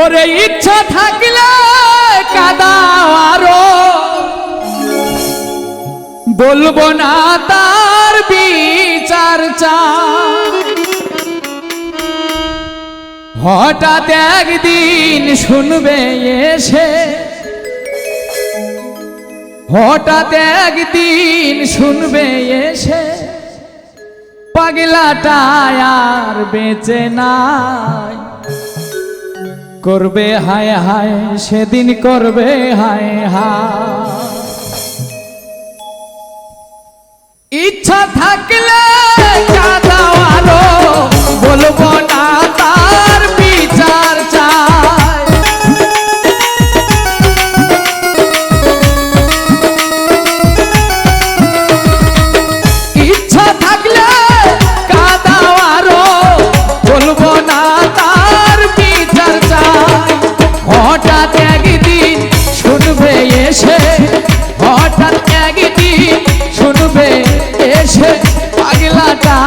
ওরে ইচ্ছা থাকলে কাদাও আরো, বলবো না তার বিচার চাই। হঠাৎ একদিন শুনবে এসে, হঠাৎ একদিন শুনবে এসে, পাগলাটা আর বেঁচে নাই। করবে হায় হায় সেদিন, করবে হায় হায়। ইচ্ছা থাকলে কাঁদাও আরো, বলবো না তার বিচার চাই। ইচ্ছা থাকলে কাঁদাও আরো, বলবো না তার বিচার চাই। হঠাৎ একদিন শুনবে এসে, হঠাৎ একদিন শুনবে এসে, পাগলাটা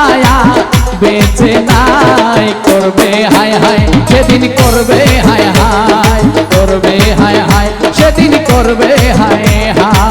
বেঁচে নাই। করবে হায় হায় সেদিন, করবে হায় হায়, করবে হায় হায় সেদিন, করবে হায় হায়।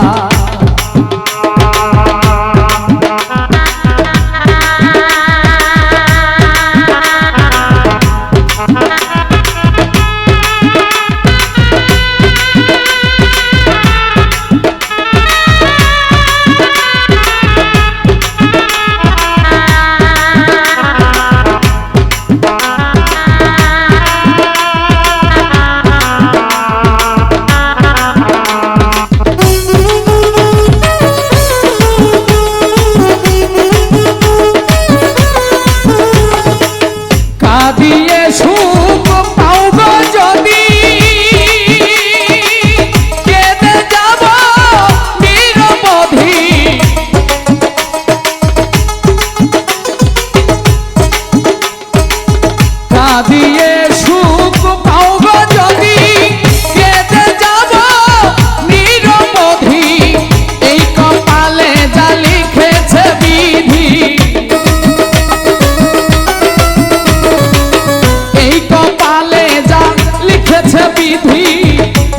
দিয়ে সুখ পাওগো যদি, কেঁদে যাব নিরবধি। এই কপালে যা লিখেছে বিধি, এই কপালে যা লিখেছে বিধি,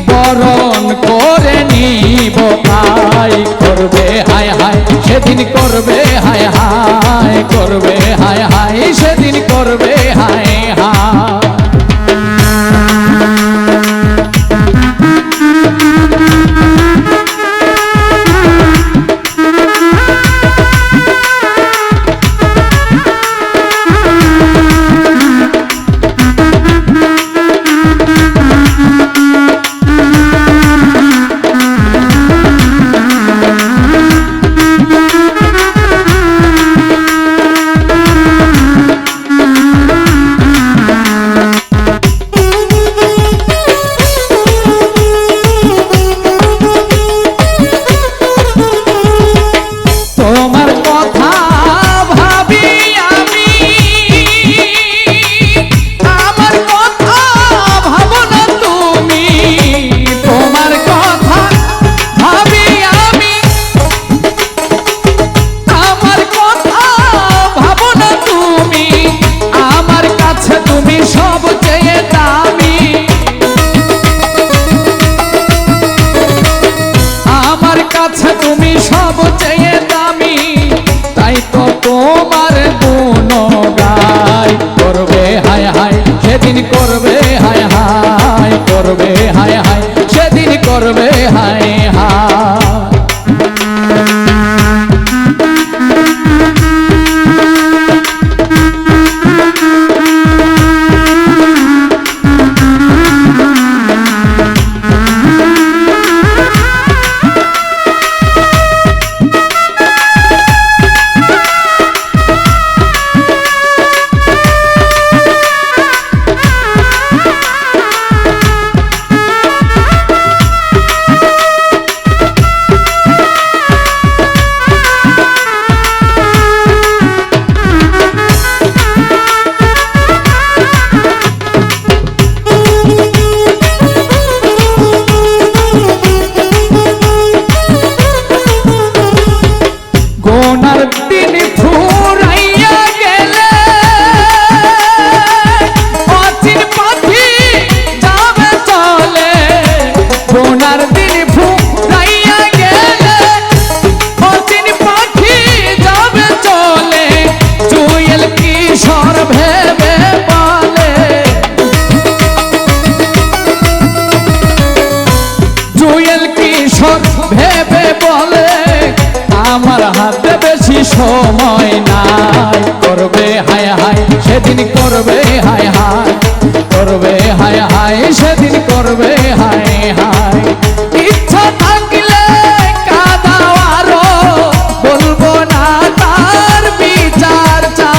বরণ করে নিব তাই। করবে হায় হায় সেদিন, করবে হায় হায়, করবে হায় হায় সেদিন, করবে হায় হায়। তুমি সবচেয়ে দামি, তাই তো তোমার গুণগান। করবে হায় হায় সেদিন, করবে হায় হায়, করবে হায় হায় সেদিন, করবে হায় হায়। সময় নাই, করবে হায় হায় সেদিন করবে হায় হায়, করবে হায় হায় সেদিন করবে হায় হায়। ইচ্ছা থাকলে কাঁদাও আরো, বলবো না তার বিচার চাই।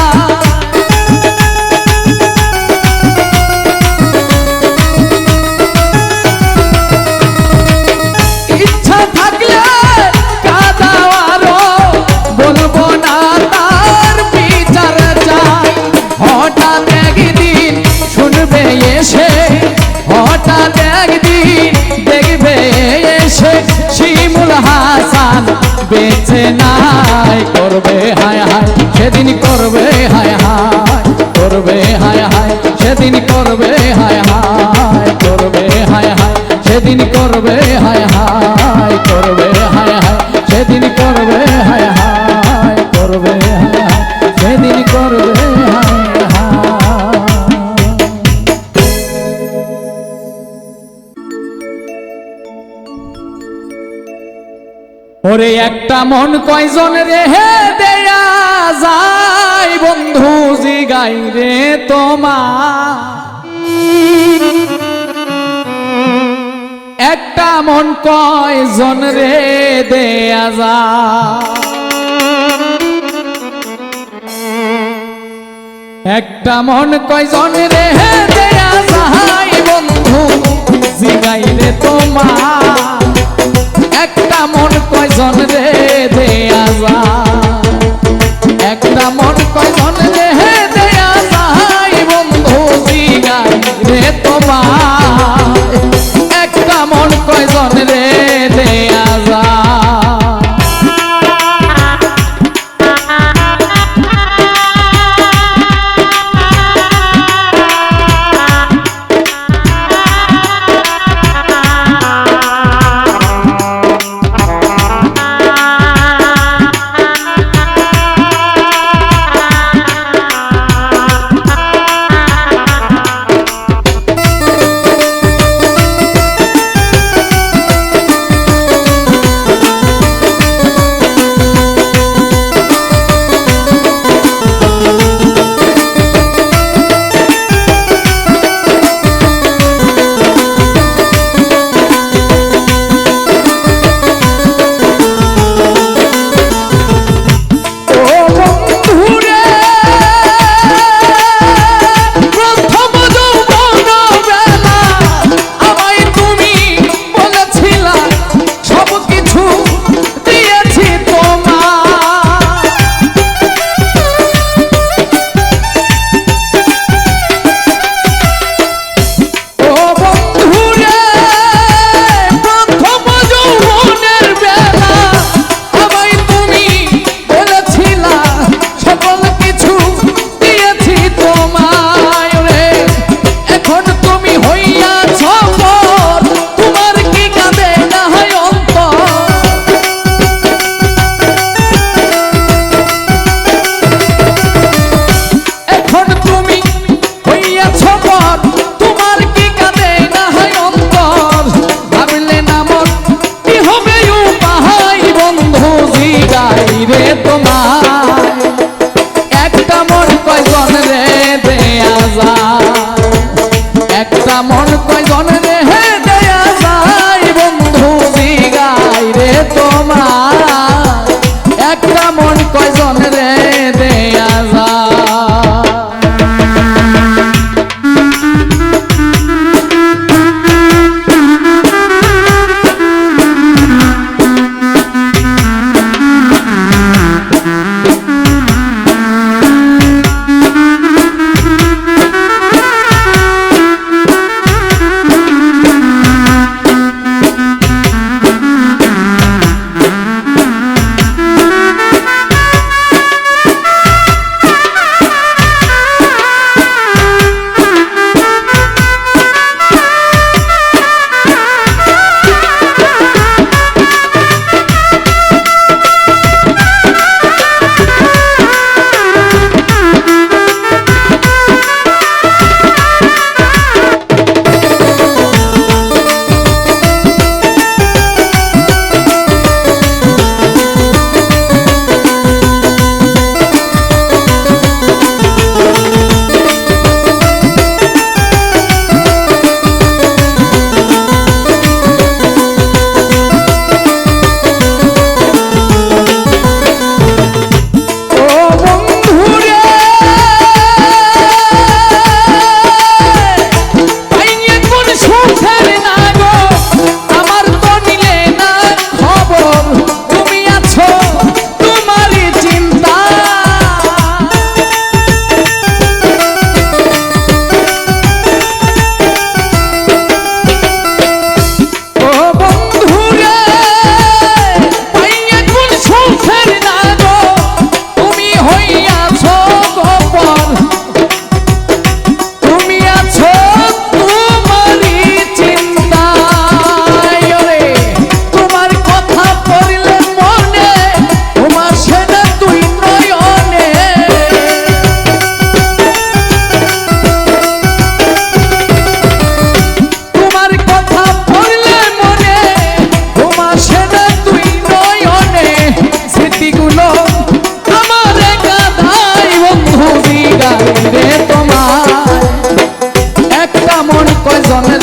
ইচ্ছা থাকলে কাঁদাও আরো, বলবো না তার বিচার চাই। হঠাৎ একদিন শুনবে এসে, হঠাৎ একদিন দেখবে এসে শিমুল হাসান বেঁচে নাই, করবে হায় হায় সেদিন করবে হায় হায়, করবে হায় হায় সেদিন করবে হায় হায়, করবে হায় হায় সেদিন করবে হায় হায়, করবে হায় হায় সেদিন করবে হায় হায়, করবে হায় হায় সেদিন করবে হায় হায়। ওরে একটা মন কয়জন রেহে দেয়া যায়, বন্ধু জিগাই রে তোমার। একটা মন কয়জন রে দেয়া যায়, একটা মন কয়জন রে দেয়া যায়, বন্ধু জিগাই রে তোমার। একটা মন কয়জন রে দেয়া যায়, একটা মন কয়জন রে দেয়া যায়, বন্ধু জিগাই রে তোমার। একটা মন কয়জন রে দেয়া যায়।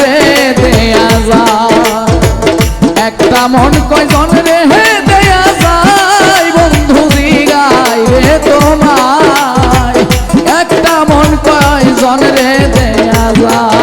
রে দেয়া যায়, একটা মন কয়জন রে দেয়া যায়, বন্ধু জিগাই রে তোমায়, একটা মন কয়জন রে দেয়া যায়।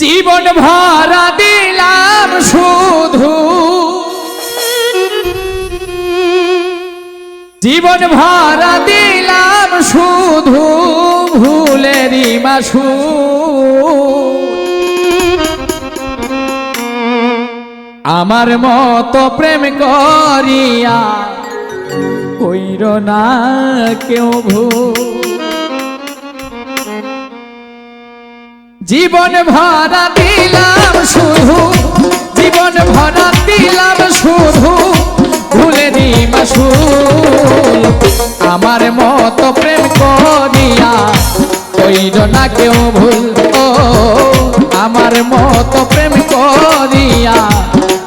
জীবন ভরা দিলাম শুধু, জীবন ভরা দিলাম শুধু ভুলেরই মাসু, আমার মতো প্রেম করিয়া কইর না কেউ ভুল। জীবন ভরা দিলাম শুধু, জীবন ভরা দিলাম শুধু ভুলেরই মাসুল, আমার মতো প্রেম করিয়া কইর না কেউ ভুল। ও আমার মতো প্রেম করিয়া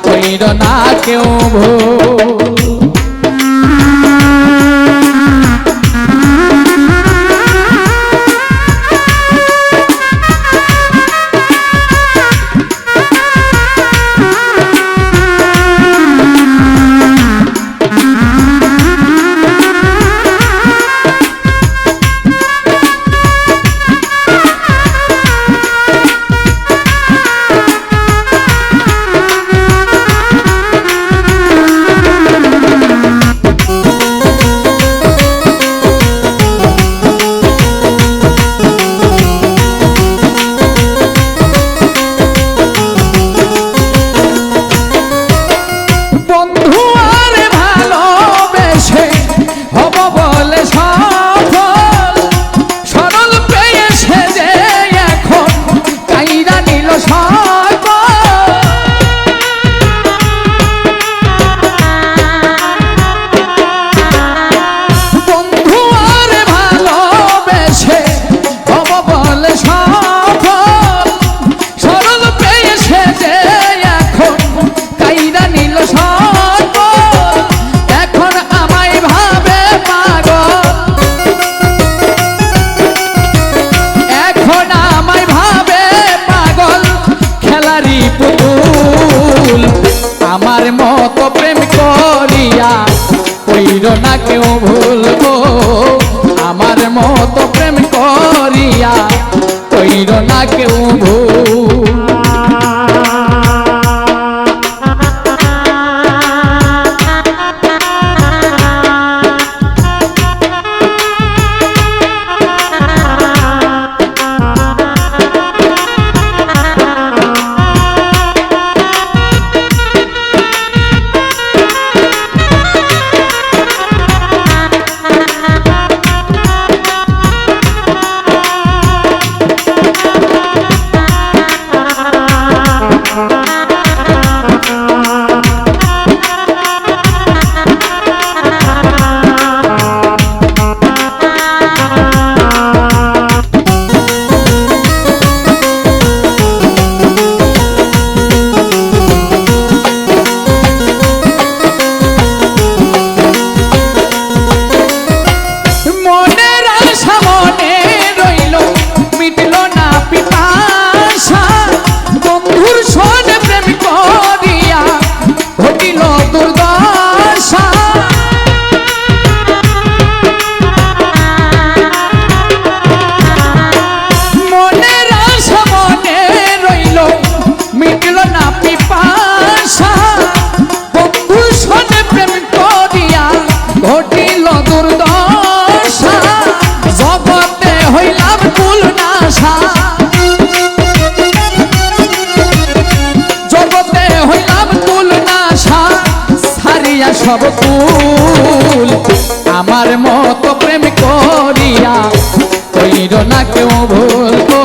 কইর না কেউ ভুল। কইর না কেউ ভুল গো আমার মতো প্রেম করিয়া কইর না কেউ ভুল। সব কুল আমার মতো প্রেম করিয়া কইর না কেউ ভুল গো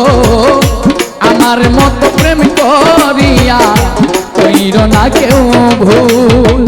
আমার মতো প্রেম করিয়া কইর না কেউ ভুল।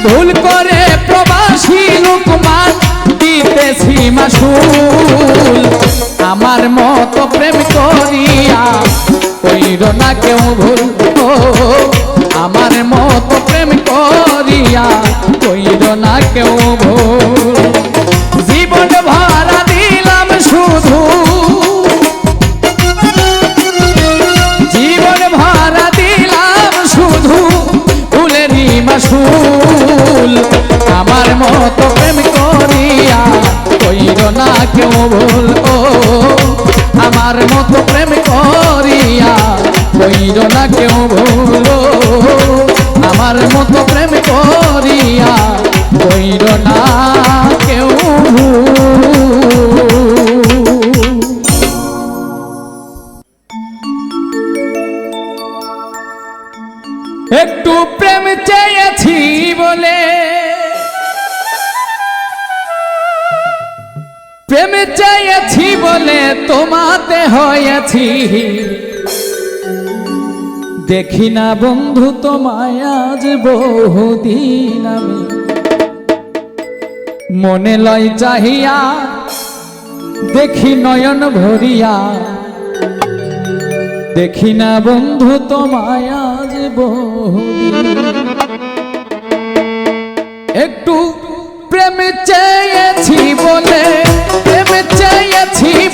ভুল করে প্রবাসী লোকমান দিতেছি মাসুল আমার মতো প্রেম করিয়া কইর না কেউ ভুল গো আমার মতো প্রেম করিয়া কইর না কেউ ভুল। জীবন ভরা দিলাম শুধু জীবন ভরা দিলাম শুধু ফুলেরই মাসুল আমার মতো প্রেম করিয়া কইর না কেউ ভুল ও আমার মতো প্রেম করিয়া কইর না কেউ ভুল আমার মতো প্রেম করিয়া কইর না কেউ একটু প্রেম চেয়েছি বলে প্রেম চেয়েছি বলে তোমাতে হয়েছি দেখি না বন্ধু তোমায় আজ বহুদিন আমি মনে লয় চাহিয়া দেখি নয়ন ভরিয়া দেখি না বন্ধু তোমায় আজ বহুদিন একটু প্রেম চেয়েছি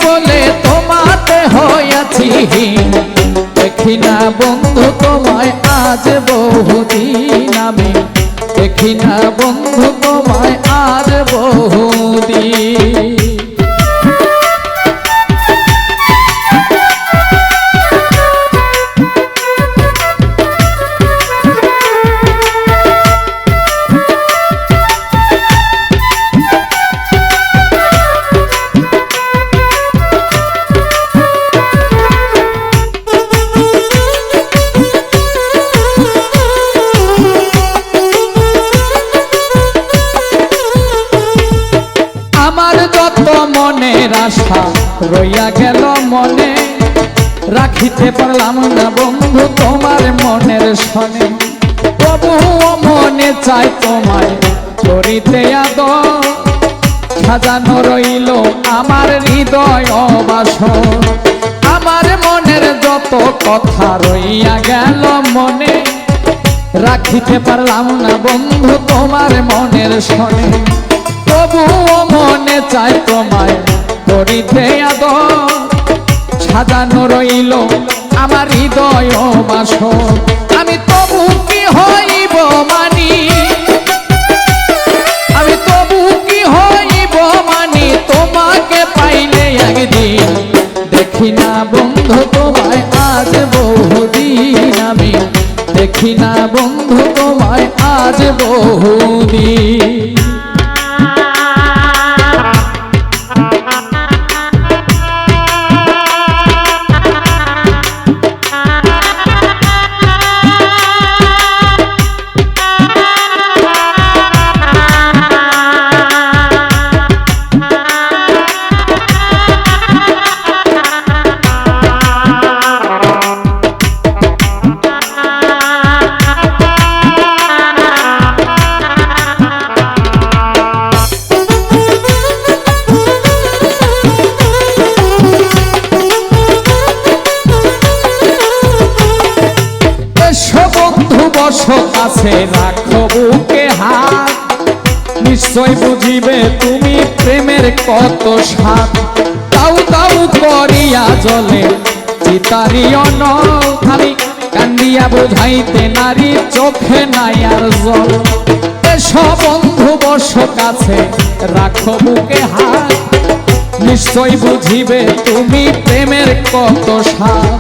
বলে তোমাতে হয়েছি দেখি না বন্ধু তোমায় আজ বহুদিন আমি দেখি দেখি না বন্ধু তোমায় আজ বহুদিন। আমার যত মনের আশা রইয়া গেল মনে, রাখিতে পারলাম না বন্ধু তোমার মনের শনে। তবুও মনে চাই তোমায় করিতে আদর, সাজানো রইল আমার হৃদয় বাসর। আমার মনের যত কথা রইয়া গেল মনে, রাখিতে পারলাম না বন্ধু তোমার মনের শনে। তবুও মনে চাই তোমায় করিতে আদর, সাজানো রইল আমার হৃদয় বাসর। আমি তবু কি হইব মানি, আমি তবু কি হইব মানি তোমাকে পাইলে একদিন। দেখি না বন্ধু তোমায় আজ বহুদিন, আমি দেখি না বন্ধু তোমায় আজ বহুদিন। কাছে রাখো বুকে হাত, নিশ্চয় বুঝিবে তুমি প্রেমের কত স্বাদ। তাও তাও করিয়া জলে চিতারিও নল, খালি কান্দিয়া বুঝাইতে নারী চোখে নাই আর জল। এসো বন্ধু বসো কাছে রাখো বুকে হাত, নিশ্চয় বুঝিবে তুমি প্রেমের কত স্বাদ।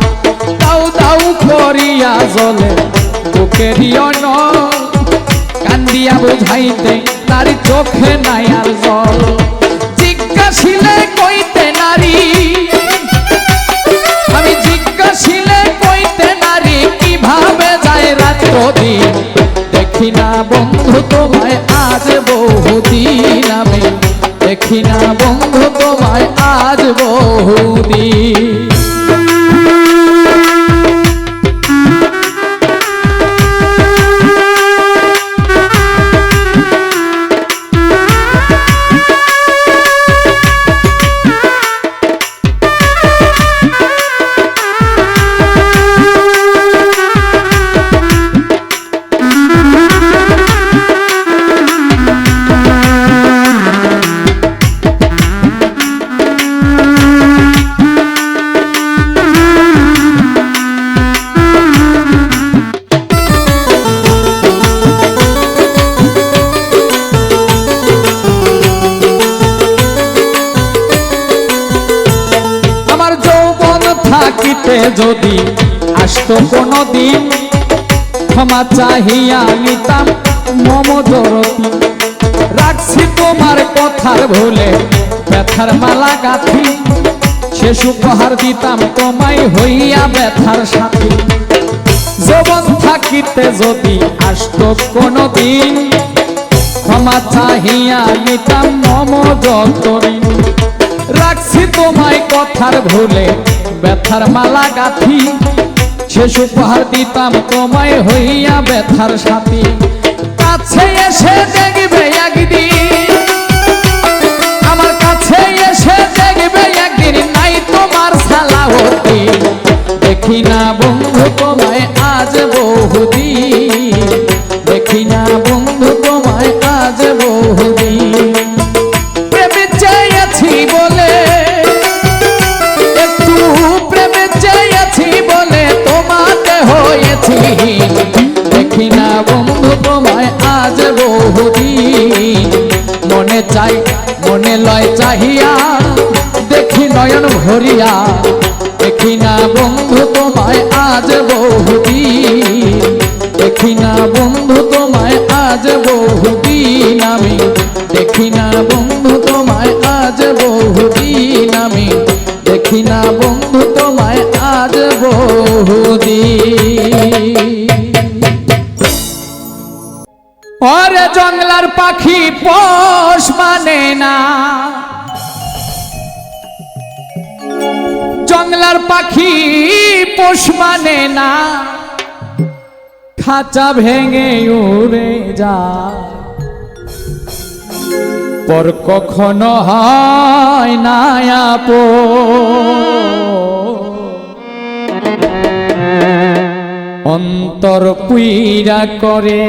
তাও তাও করিয়া জলে বুকেরিও নল, কান্দিয়া বুঝাইতে নারী চোখে নাই আর জল। জিজ্ঞাসিলে কইতে নারী, আমি জিজ্ঞাসিলে কইতে নারী কিভাবে যায় রাত্র দিন। দেখি না বন্ধু তোমায় আজ বহুদিন, আমি দেখি না বন্ধু তোমায় আজ বহুদিন। থাকিতে যদি আসতো কোনো দিন, ক্ষমা চাহিয়া নিতাম মম দরদি। রাখছি তোমার কথার ভুলে ব্যথার মালা গাঁথি, শেষ উপহার দিতাম তোমায় হইয়া ব্যথার সাথী। যৌবন থাকিতে যদি আসতো কোনো দিন, ক্ষমা চাহিয়া নিতাম মম যতঋণ। রাখছি তোমায় কথার ভুলে ব্যথার মালা গাঁথি, শেষ উপহার দিতাম তোমায় হইয়া ব্যথার সাথী। কাছে এসে দেখবে একদিন, আমার কাছে এসে দেখবে একদিন নাই তোমার সালাহতি। দেখি না বন্ধু তোমায় আজ বহুদিন, দেখি না বন্ধু তোমায় আজ বহুদিন। প্রেমে চেয়েছি বলে, একটু প্রেমে চেয়েছি বলে তোমাকে হয়েছি। দেখি না বন্ধু তোমায় আজ মনে চাই মনে লয় চাহিয়া দেখি নয়ন ভরিয়া দেখি না বন্ধু তোমায় আজ বহুদিন দেখি না বন্ধু তোমায় আজ বহুদিন আমি দেখি না বন্ধু তোমায় আজ বহুদিন আমি দেখি না বন্ধু তোমায় আজ বহুদিন। ওরে জংলার পাখি পোষ মানে না জংলার পাখি পোষ মানে না খাঁচা ভেঙে উড়ে যায় পর কখনো হয় না অন্তর পুইরা করে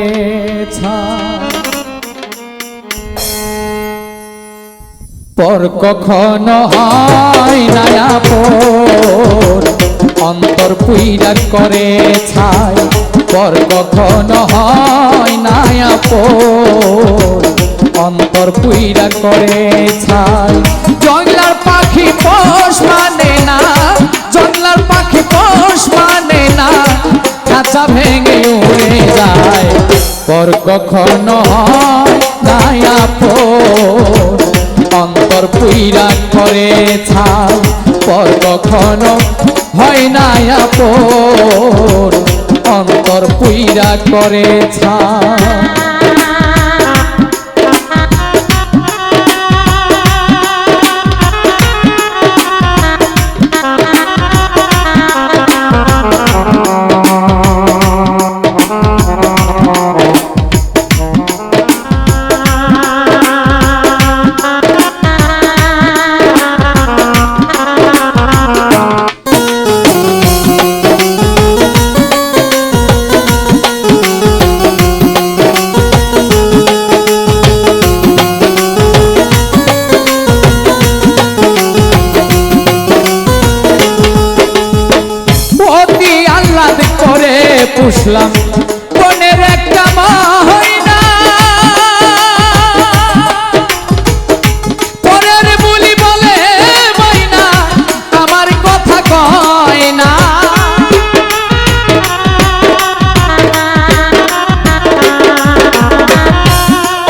পর কখনো হয় না অন্তর পুইরা করে ছাই পর কখনো হয় না অন্তর পুইরা করে ছাই জংলার পাখি পোষ মানে না জংলার পাখি পোষ মানে না খাঁচা ভেঙে উড়ে যায় পর কখনো হয় না অন্তর পুইরা করে ছাই পর কখনো হয় না অন্তর পুইরা করে ছাই। পুষলাম বনের একটা মহিনা পরের বুলি বলে ময়না আমার কথা কয় না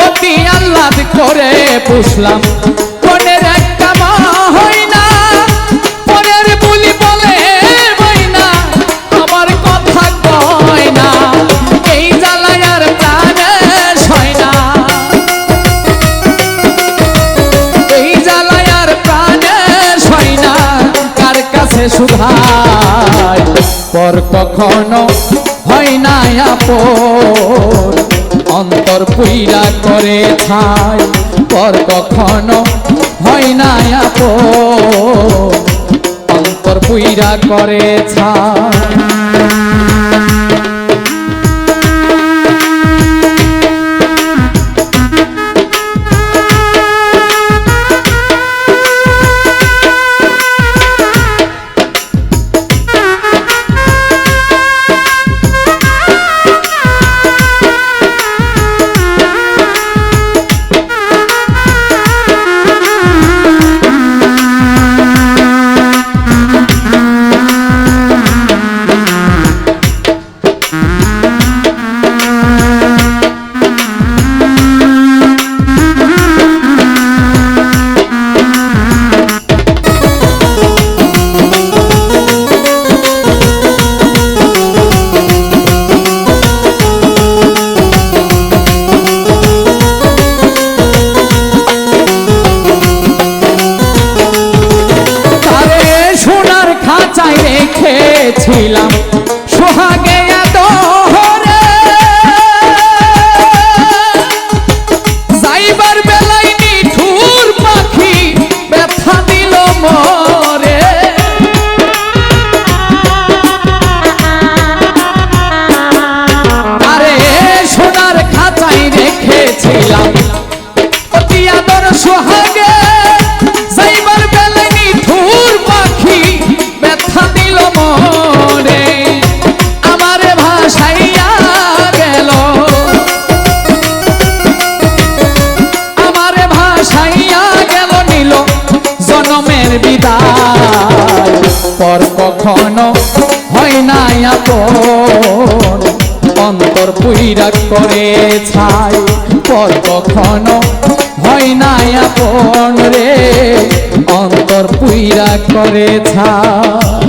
অতি আহ্লাদ করে পুষলাম বনের একটা মহিনা পরের বুলি বলে ময়না আমার কথা কয় না এই জ্বালায়ার প্রাণে সয় না এই জ্বালায়ার প্রাণে সয় না কার কাছে সুধাই পর কখনো হয় না অন্তর পুইরা করে ছাই পর কখনো হয় না অন্তর পুইরা করে ছাই। ছিলাম সোহাগে দোহরে যাইবার বেলায় নিঠুর পাখি ব্যথা দিল মরে আরে সোনার খাঁচায় রেখেছিলাম অতি আদর সোহাগে যাইবার বেলায় নিঠুর পাখি ব্যথা দিল মরে আমারে ভাসাইয়া গেল কখনো হয় না আপন, অন্তর পুইরা করে ছাই। পর কখনো হয় না আপন রে, অন্তর পুইরা করে ছাই।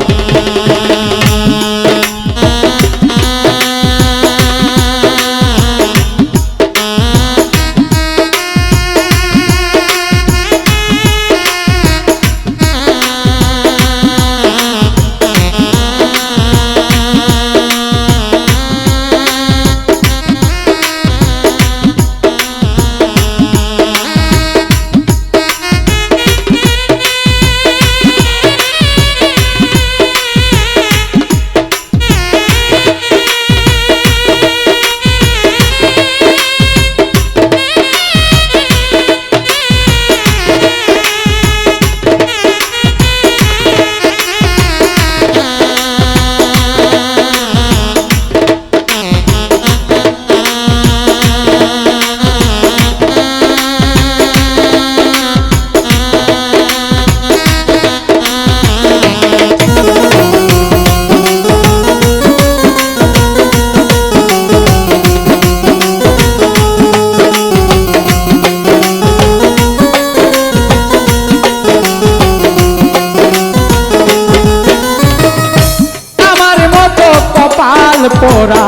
পোড়া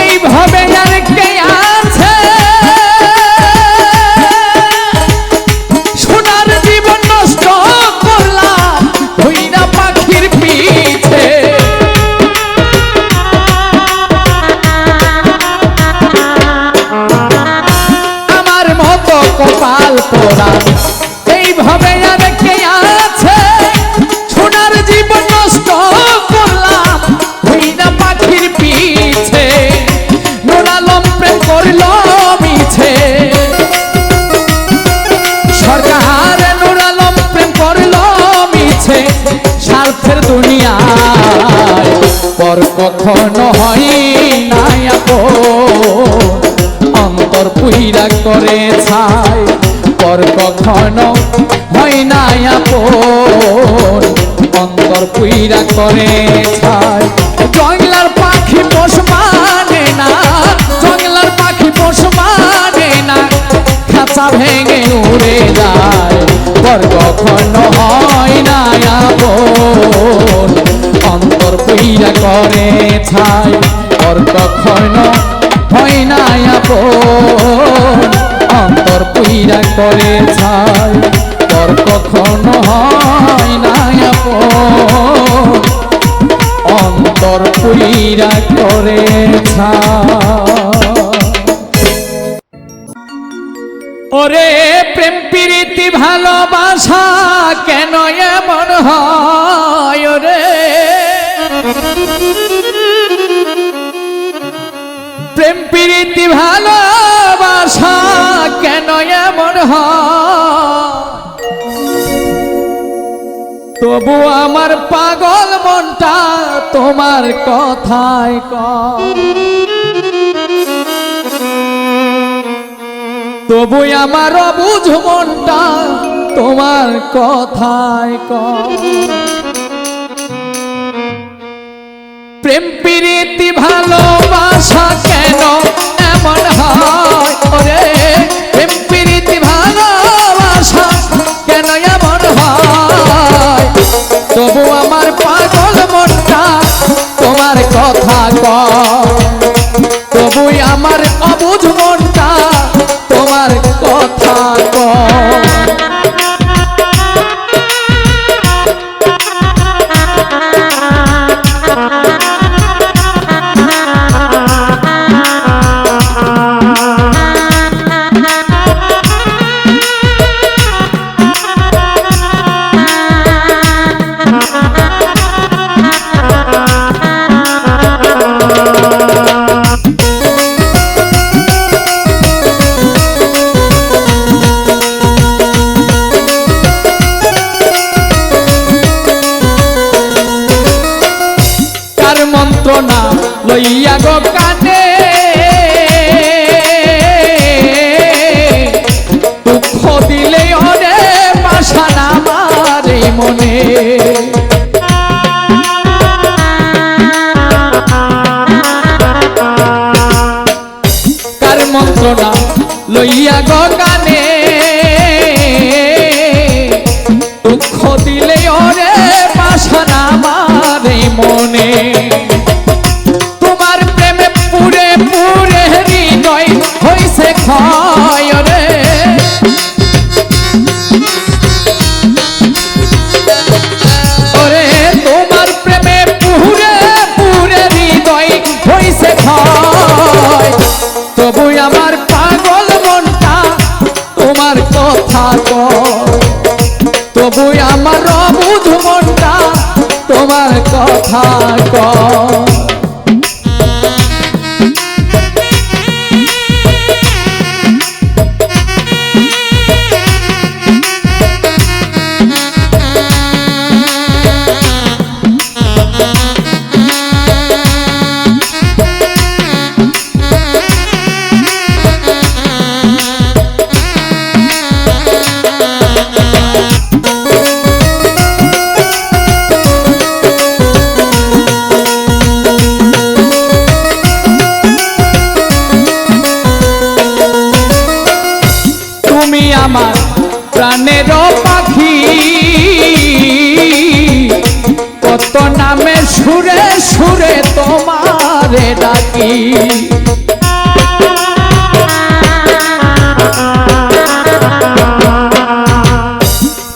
এইভাবে আর কে আছে, সোনার জীবন নষ্ট করলাম হইনা পাখির পিছে। আমার মতো কপাল পোড়া এইভাবে আর কে আছে, সোনার জীবন নষ্ট করলাম হইনা পাখির পিছে। নুরালম প্রেম করল মিছে, সরকার নুরালম প্রেম করল মিছে, স্বার্থের দুনিয়ায় পর কখনো হয় না আপন, অন্তর পুইরা করে ছাই। পর কখনো হয় না আপন, অন্তর পুইরা করে ছাই। জঙ্গলার পাখি পোষ মানে না, জঙ্গলার পাখি পোষ মানে না, খাঁচা ভেঙে উড়ে যায়। পর কখনো হয় না আপন, অন্তর পুইরা করে ছাই। পর কখনো হয় না আপন, অন্তর পুইরা করে ছাই। পর কখনো হয় না আপন, অন্তর পুইরা করে ছাই। ওরে প্রেম প্রীতি ভালোবাসা কেন এমন হয় রে, প্রেম প্রীতি ভালোবাসা কেন এমন হয়। তবু আমার পাগল মনটা তোমার কথায় কয়, তবু আমার অবুঝ মনটা তোমার কথায় কয়। প্রেম প্রীতি ভালোবাসা কেন এমন হয় ওরে, প্রেম প্রীতি ভালোবাসা কেন এমন হয়। তবু আমার পাগল মনটা তোমার কথা কয়, তবু আমার অবুঝ মনটা তোমার কথা কয়। মন্ত্রণা লইয়া গো কানে, দুঃখ দিলে অনে পাশান আমার মনে। কথা কয়, তবু আমার অবুঝ মনটা তোমার কথা কয়। আমার প্রাণের পাখি, কত নামে সুরে সুরে তোমারে ডাকি।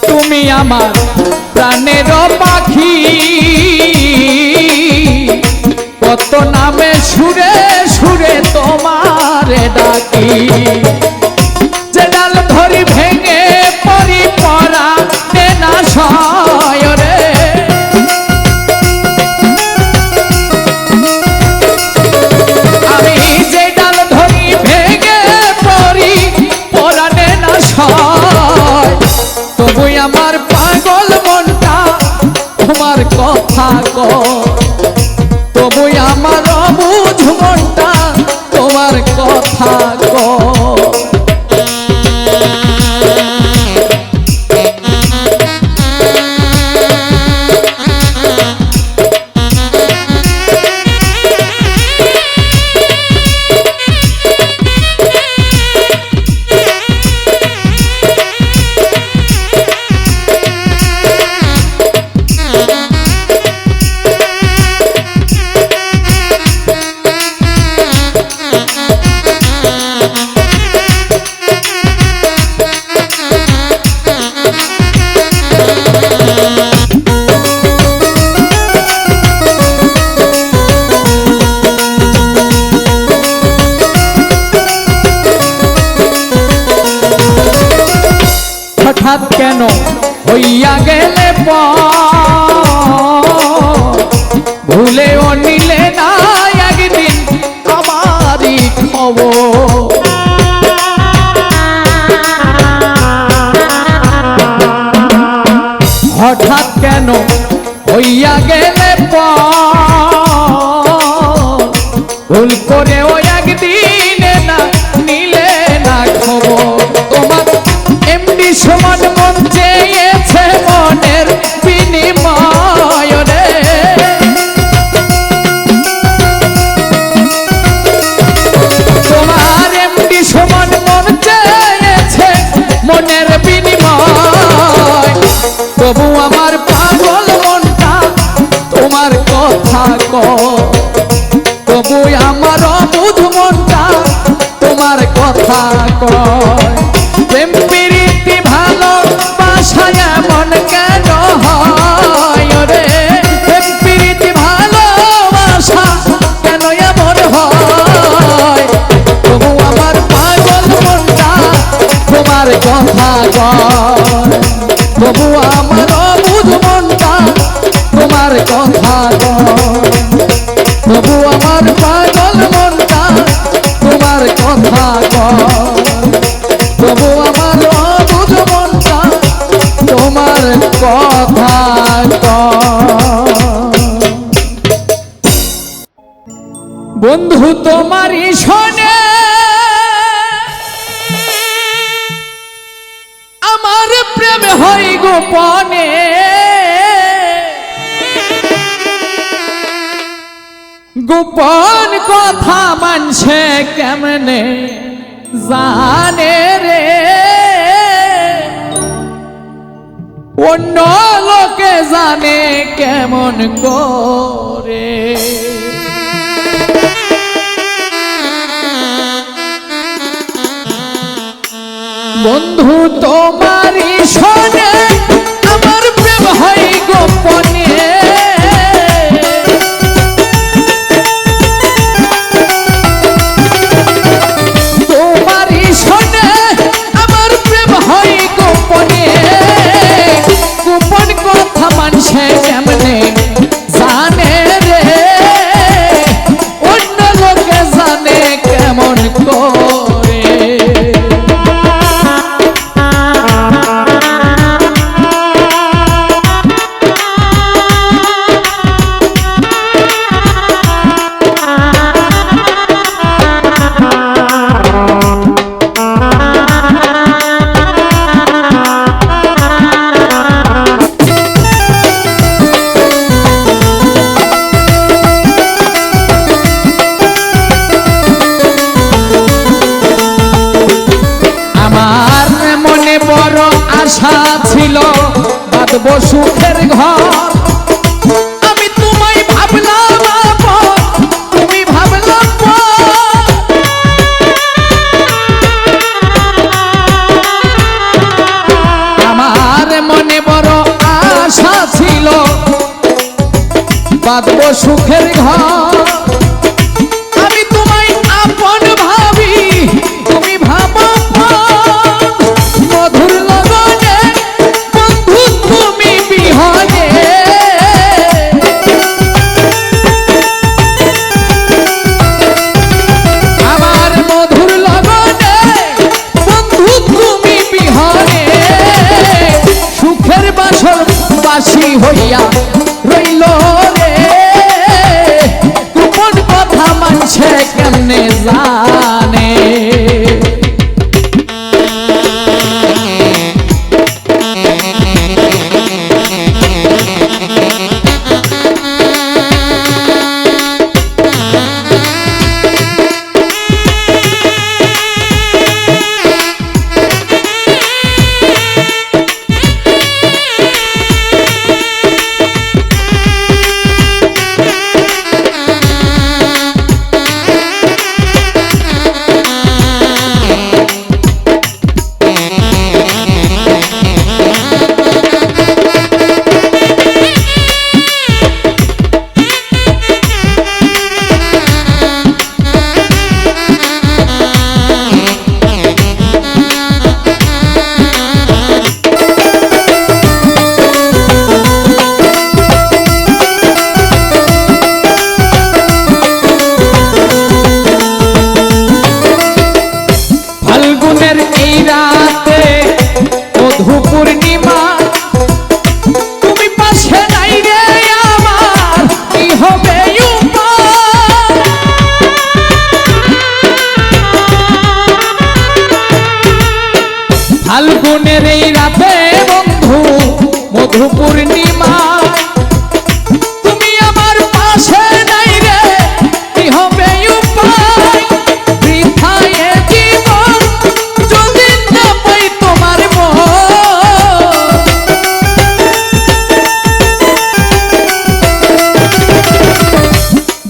তুমি আমার প্রাণের পাখি, কত নামে সুরে সুরে তোমারে ডাকি। যে ডাল ধরি ভেঙে পরি পরা না সয় রে, আমি যে ডাল ধরি ভেঙে পরি পরা না সয়, তবু আমার পাগল মনটা তোমার কথা কয়, তবু আমার অবুঝ মনটা তোমার কথা কয়। হঠাৎ কেন হইয়া গেলে ভুলেও নিলে না একদিন আমারই খবর। হঠাৎ কেন হইয়া গেলে ভুল করেও একদিনে না নিলে না খবর। তোমার এমনি সমান মন চেয়েছে মনের বিনিময় রে, তোমার এমনি সমান মন চেয়েছে মনের বিনিময়, তবু আমার পাগল মনটা তোমার কথা কয়, তবু আমার অবুঝ মনটা তোমার কথা কয়। প্রেম প্রীতি ভালোবাসায় এমন কেন হয় রে, প্রেম প্রীতি ভালোবাসা কেন এমন হয়, তবু আমার পাগল মনটা তোমার কথা কয়, তবু আমার অবুঝ মনটা তোমার কথা কয়, তবু আমার পাগল মনটা তোমার কথা কয়, তবু আমার অবুঝ মনটা তোমার কথা কয়। বন্ধু তোমারই শোনে আমার প্রেম হয় গোপনে, গোপন কথা মানছে কেমনে জানে রে, অন্য লোকে জানে কেমন করে। বন্ধু তোমারই শোনে আমার প্রেম হয় গোপনে, তোমারই শোনে আমার প্রেম আশা ছিল বাঁধবো সুখের ঘর, আমি তোমায় ভাবলাম আপন, তুমি ভাবলাম পর। আমার মনে বড় আশা ছিল বাঁধবো সুখের ঘর, আমি তোমায় আপন ভাবি, তুমি ভাবো পর। মধুর লগনে বন্ধু তুমি বিহনে, আমার মধুর লগনে বন্ধু তুমি বিহনে, সুখের বাসর বাসি হইয়া রইল রে, গোপন কথা মানছে কেমনে জানে। ফাল্গুনের এই রাতে মধু পূর্ণিমা, তুমি পাশে নাই রে আমার, কি হবে উপায়? ফাল্গুনের এই রাতে বন্ধু মধু পূর্ণিমা, তুমি আমার পাশে নাই রে, কি হবে উপায়? বৃথায় জীবন যদি না পাই তোমার মন,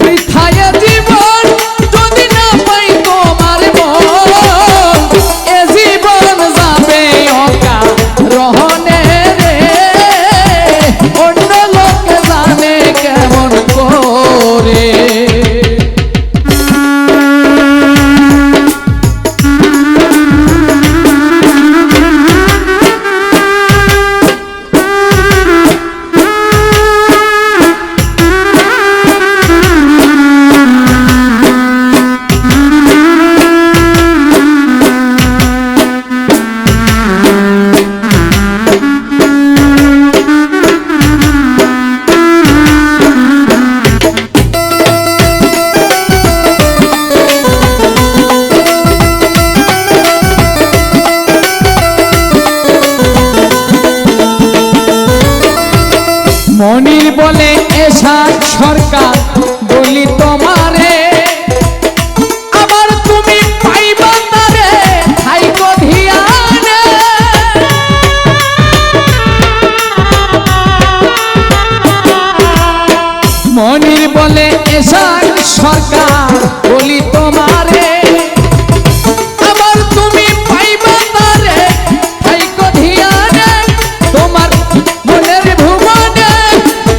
বৃথায় জীবন যদি না পাই তোমার মন, এ জীবন যাবে অকারণে রে, অন্য লোক জানে কেমন করে। মনির বলে এসাক সরকার বলি তোমারে, আবার তুমি পাইবা তারে থাইকো ধিয়ানে। মনির বলে এসাক সরকার বলি তোমারে, আবার তুমি পাইবা তারে থাইকো ধিয়ানে, তোমার মনের ভুবনে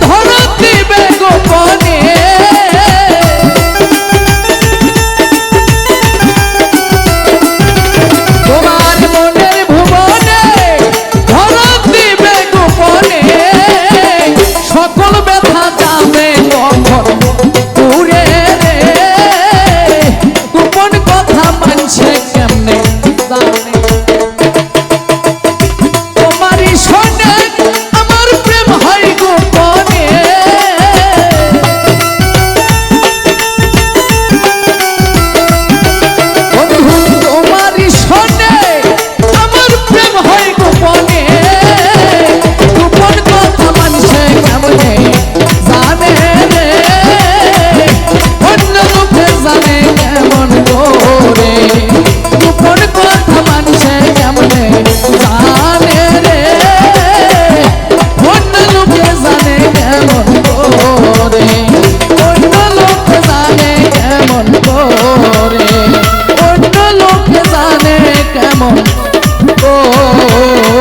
ধরা দিবে গোপনে। গো